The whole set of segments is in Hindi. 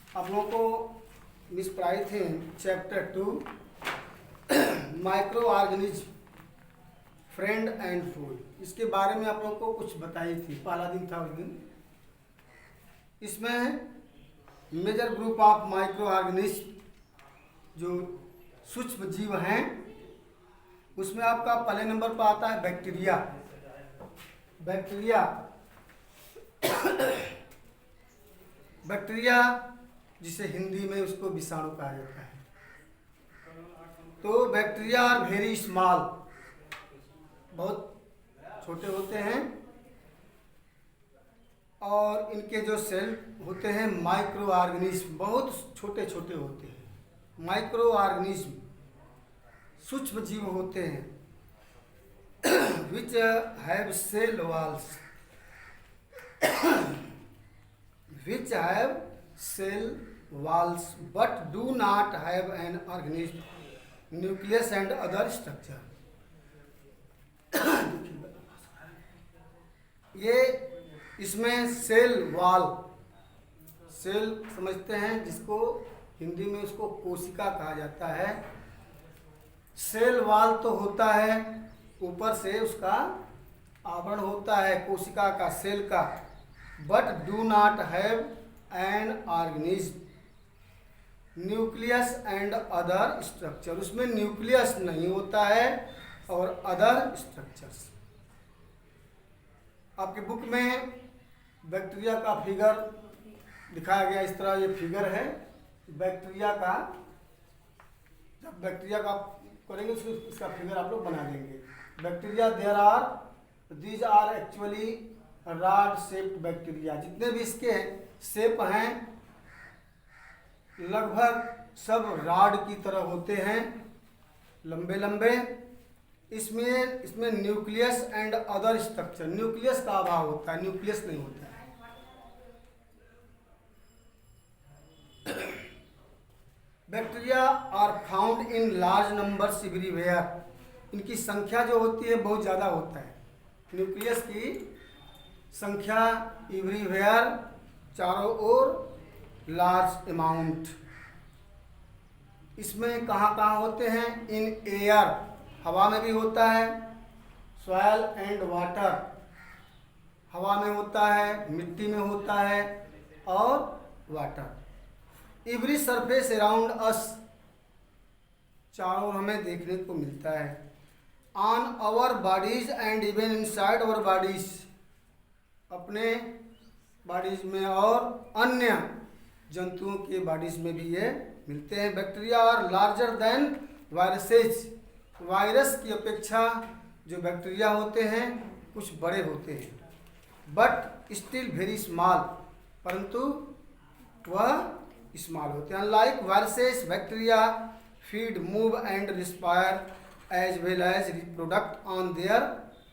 आप लोगों को मिस पढ़ाई थे chapter 2 micro organism friend and food. इसके बारे में आप लोगों को कुछ बताई थी, पहला दिन था उस दिन। इसमें major group of microorganism जो सूक्ष्म जीव हैं, उसमें आपका पहले नंबर पर आता है बैक्टीरिया। बैक्टीरिया जिसे हिंदी में उसको विषाणु कहा जाता है। तो बैक्टीरिया आर वेरी स्मॉल, बहुत छोटे होते हैं, और इनके जो सेल होते हैं माइक्रो ऑर्गेनिज्म बहुत छोटे छोटे होते हैं। माइक्रो ऑर्गेनिज्म सूक्ष्म जीव होते हैं which have cell walls which have cell walls but do not have an organism, nucleus and other structure। ये इसमें सेल वॉल, सेल समझते हैं जिसको हिंदी में उसको कोशिका कहा जाता है। सेल वॉल तो होता है, ऊपर से उसका आवरण होता है कोशिका का, सेल का, but do not have an organism, nucleus and other structure. उसमें न्यूक्लियस नहीं होता है और अदर स्ट्रक्चर्स। आपके बुक में बैक्टीरिया का फिगर दिखाया गया, इस तरह ये फिगर है बैक्टीरिया का। जब बैक्टीरिया का करेंगे उसको इसका फिगर आप लोग बना देंगे। Bacteria these are actually rod shaped bacteria. जितने भी इसके शेप हैं लगभग सब रॉड की तरह होते हैं, लंबे लंबे। इसमें nucleus and other structure, nucleus का अभाव होता है, न्यूक्लियस नहीं होता है। Bacteria are found in large numbers everywhere. इनकी संख्या जो होती है बहुत ज़्यादा होता है। न्यूक्लियस की संख्या एवरीवेयर, चारों ओर, लार्ज अमाउंट। इसमें कहाँ कहाँ होते हैं? इन एयर, हवा में भी होता है, सॉयल एंड वाटर, हवा में होता है, मिट्टी में होता है, और water. Every surface around us, चारों ओर हमें देखने को मिलता है। On our bodies and even inside our bodies, अपने बॉडीज में और अन्य जंतुओं के बॉडीज में भी ये मिलते हैं। Bacteria are larger than viruses. Virus की अपेक्षा जो बैक्टीरिया होते हैं कुछ बड़े होते हैं, बट स्टिल वेरी स्मॉल, परंतु वह स्मॉल होते हैं। Unlike viruses, bacteria feed, move and respire as well as reproduct on their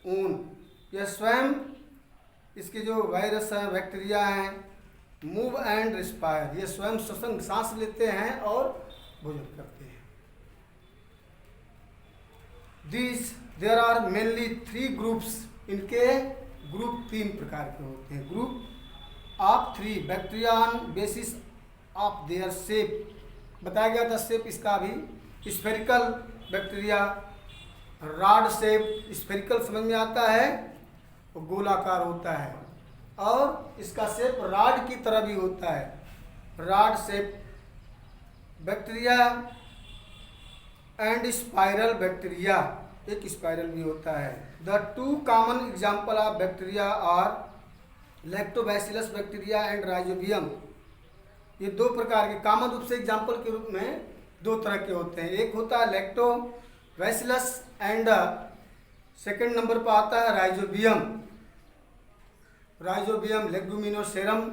own. यह स्वयं, इसके जो वायरस हैं, बैक्टीरिया हैं, मूव एंड रिस्पायर, ये स्वयं श्वसन, सांस लेते हैं और भोजन करते हैं। There are mainly 3 groups. इनके ग्रुप 3 प्रकार के होते हैं। Group of 3 bacteria on basis of their shape. बताया गया था शेप इसका भी। Spherical bacteria, rod shape, spherical समझ में आता है, वो गोलाकार होता है, और इसका शेप रॉड की तरह भी होता है, rod shape bacteria. And spiral bacteria, एक स्पाइरल भी होता है। The 2 common example of bacteria are lactobacillus bacteria and rhizobium. ये 2 प्रकार के कॉमन रूप से एग्जाम्पल के रूप में 2 तरह के होते हैं। एक होता है लैक्टोबैसिलस एंड सेकेंड नंबर पर आता है राइजोबियम। राइजोबियम, लेग्यूमिनोसेरम,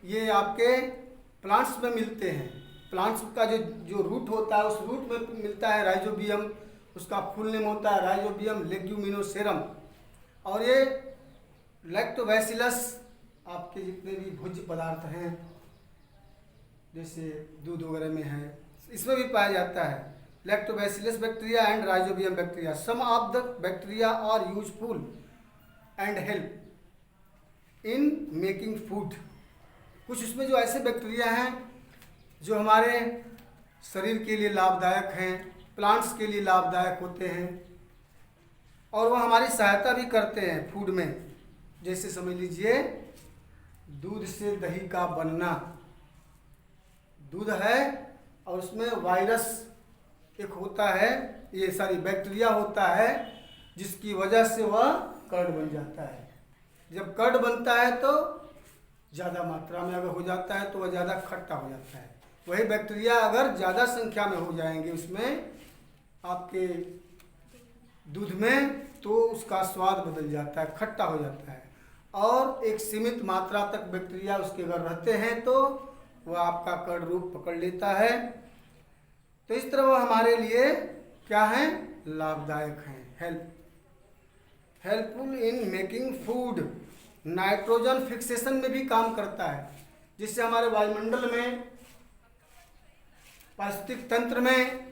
ये आपके प्लांट्स में मिलते हैं। प्लांट्स का जो रूट होता है उस रूट में मिलता है राइजोबियम। उसका फुल नेम होता है राइजोबियम लेग्यूमिनोसेरम। और ये लैक्टोबैसिलस आपके जितने भी भोज्य पदार्थ हैं, जैसे दूध वगैरह में है, इसमें भी पाया जाता है। Lactobacillus bacteria and rhizobium bacteria. Some of the bacteria are useful and help in making food. कुछ इसमें जो ऐसे बैक्टीरिया हैं जो हमारे शरीर के लिए लाभदायक हैं, प्लांट्स के लिए लाभदायक होते हैं और वह हमारी सहायता भी करते हैं फूड में। जैसे समझ लीजिए दूध से दही का बनना, दूध है और उसमें वायरस एक होता है, ये सारी बैक्टीरिया होता है जिसकी वजह से वह कर्ड बन जाता है। जब कर्ड बनता है तो ज़्यादा मात्रा में अगर हो जाता है तो वह ज़्यादा खट्टा हो जाता है। वही बैक्टीरिया अगर ज़्यादा संख्या में हो जाएंगे उसमें आपके दूध में तो उसका स्वाद बदल जाता है, खट्टा हो जाता है। और एक सीमित मात्रा तक बैक्टीरिया उसके अगर रहते हैं तो वह आपका कर्ड रूप पकड़ लेता है। तो इस तरह वह हमारे लिए क्या है, लाभदायक हैं, helpful in making food. Nitrogen fixation में भी काम करता है, जिससे हमारे वायुमंडल में, पारिस्थितिक तंत्र में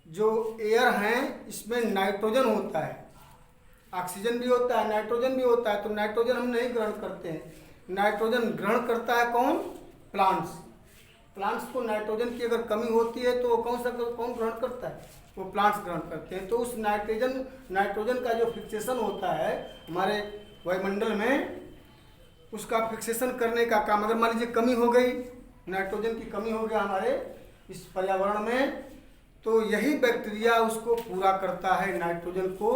जो एयर हैं इसमें नाइट्रोजन होता है, ऑक्सीजन भी होता है, नाइट्रोजन भी होता है। तो नाइट्रोजन हम नहीं ग्रहण करते हैं, नाइट्रोजन ग्रहण करता है कौन, प्लांट्स। प्लांट्स को नाइट्रोजन की अगर कमी होती है तो कौन ग्रहण करता है, वो प्लांट्स ग्रहण करते हैं। तो उस नाइट्रोजन का जो फिक्सेशन होता है हमारे वायुमंडल में, उसका फिक्सेशन करने का काम, अगर मान लीजिए कमी हो गई, नाइट्रोजन की कमी हो गया हमारे इस पर्यावरण में, तो यही बैक्टीरिया उसको पूरा करता है, नाइट्रोजन को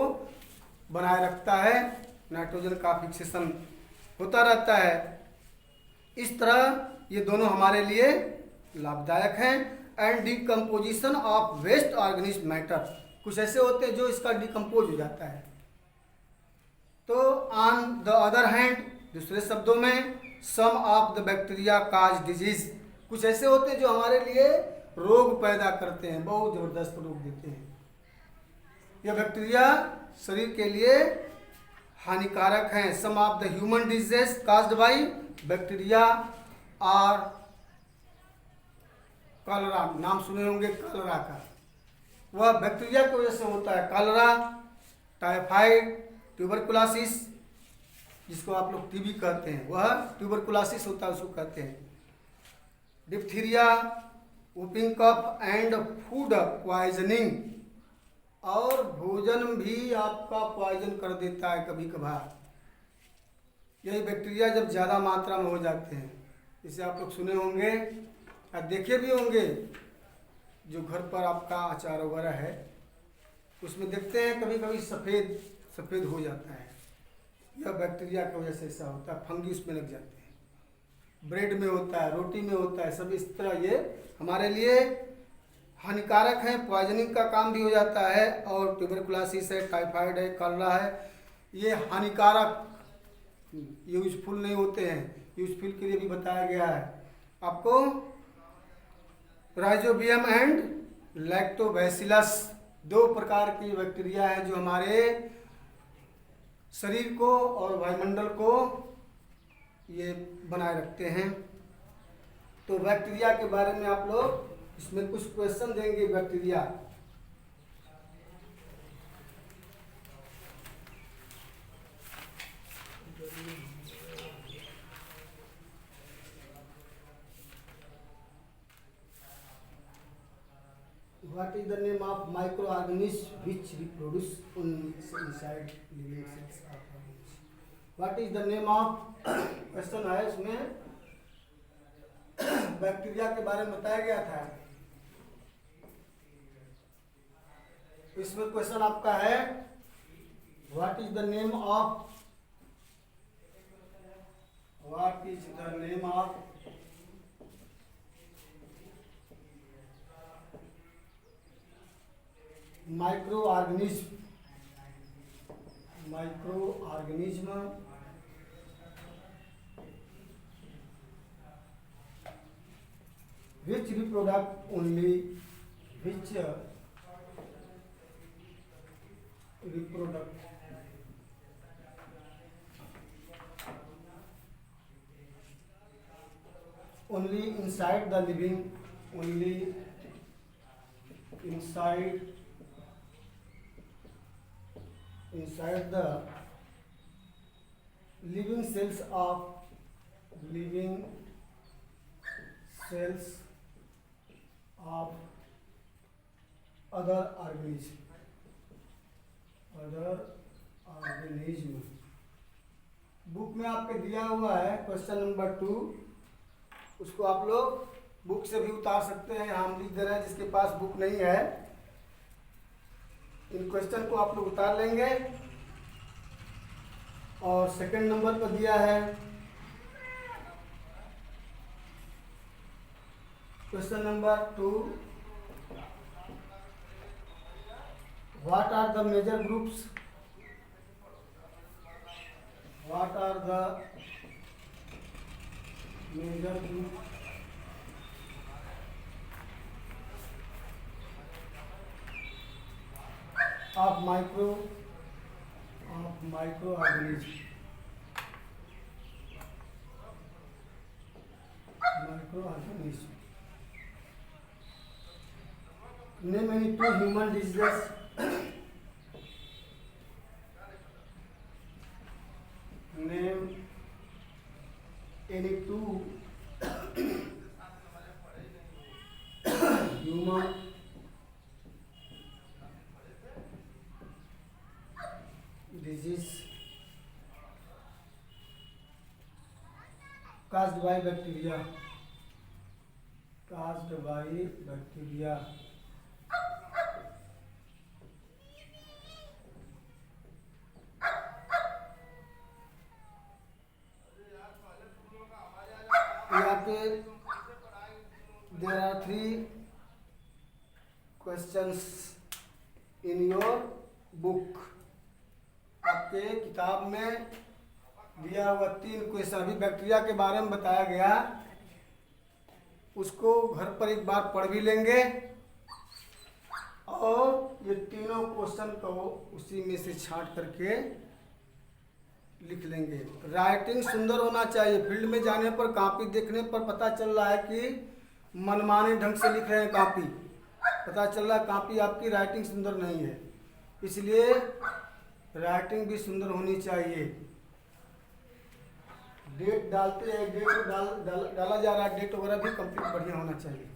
बनाए रखता है, नाइट्रोजन का फिक्सेशन होता रहता है। इस तरह ये दोनों हमारे लिए लाभदायक हैं। And decomposition of waste organic matter, कुछ ऐसे होते हैं जो इसका डिकम्पोज हो जाता है। तो ऑन द अदर हैंड, दूसरे शब्दों में, some of the bacteria cause disease, कुछ ऐसे होते हैं जो हमारे लिए रोग पैदा करते हैं, बहुत जबरदस्त रोग देते हैं। यह बैक्टीरिया शरीर के लिए हानिकारक हैं। Some of the human diseases caused by bacteria are cholera, नाम सुने होंगे कॉलरा का, वह बैक्टीरिया की वजह से होता है। कॉलरा, टाइफाइड, ट्यूबरकुलोसिस, जिसको आप लोग टीबी कहते हैं, वह ट्यूबरकुलोसिस होता है, उसको कहते हैं। Diphtheria, whooping cough and food poisoning, और भोजन भी आपका पॉइजन कर देता है कभी कभार। यही बैक्टीरिया जब ज़्यादा मात्रा में हो जाते हैं, इसे आप लोग सुने होंगे या देखे भी होंगे, जो घर पर आपका अचार वगैरह है उसमें देखते हैं कभी कभी सफ़ेद सफ़ेद हो जाता है, यह बैक्टीरिया की वजह से ऐसा होता है, फंगी उसमें लग जाते हैं। ब्रेड में होता है, रोटी में होता है, सब इस तरह ये हमारे लिए हानिकारक है, पॉइजनिंग का काम भी हो जाता है। और ट्यूबरकुलोसिस है, टाइफाइड है, कॉलरा है, ये हानिकारक, यूजफुल नहीं होते हैं। यूजफुल के लिए भी बताया गया है आपको। राइजोबियम एंड लैक्टोबैसिलस, दो प्रकार की बैक्टीरिया हैं जो हमारे शरीर को और वायुमंडल को ये बनाए रखते हैं। तो बैक्टीरिया के बारे में आप लोग इसमें कुछ क्वेश्चन देंगे। Bacteria, What is the name of microorganism which reproduce inside living cells of organism? What is the name of question है इसमें बैक्टीरिया के बारे में बताया गया था। इसमें क्वेश्चन आपका है what is the name of microorganism which reproduce only inside the living inside the living cells of cells of other organism. Book में आपके दिया हुआ है क्वेश्चन नंबर 2, उसको आप लोग बुक से भी उतार सकते हैं, हम लिख दे रहे हैं जिसके पास बुक नहीं है इन क्वेश्चन को आप लोग उतार लेंगे। और सेकंड नंबर पर दिया है question number 2, what are the major groups, what are the major group of microorganism, name any 2 human diseases, name any 2 human disease caused by bacteria, यहाँ पे there are 3 questions in your book, आपके किताब में दिया हुआ 3 क्वेश्चन, अभी बैक्टीरिया के बारे में बताया गया, उसको घर पर एक बार पढ़ भी लेंगे और ये तीनों क्वेश्चन को उसी में से छांट करके लिख लेंगे। राइटिंग सुंदर होना चाहिए, फील्ड में जाने पर कॉपी देखने पर पता चल रहा है कि मनमाने ढंग से लिख रहे हैं, कॉपी पता चल रहा है कॉपी आपकी राइटिंग सुंदर नहीं है, इसलिए राइटिंग भी सुंदर होनी चाहिए। डेट डालते हैं, डेट डाला जा रहा है, डेट वगैरह भी कंप्लीट बढ़िया होना चाहिए।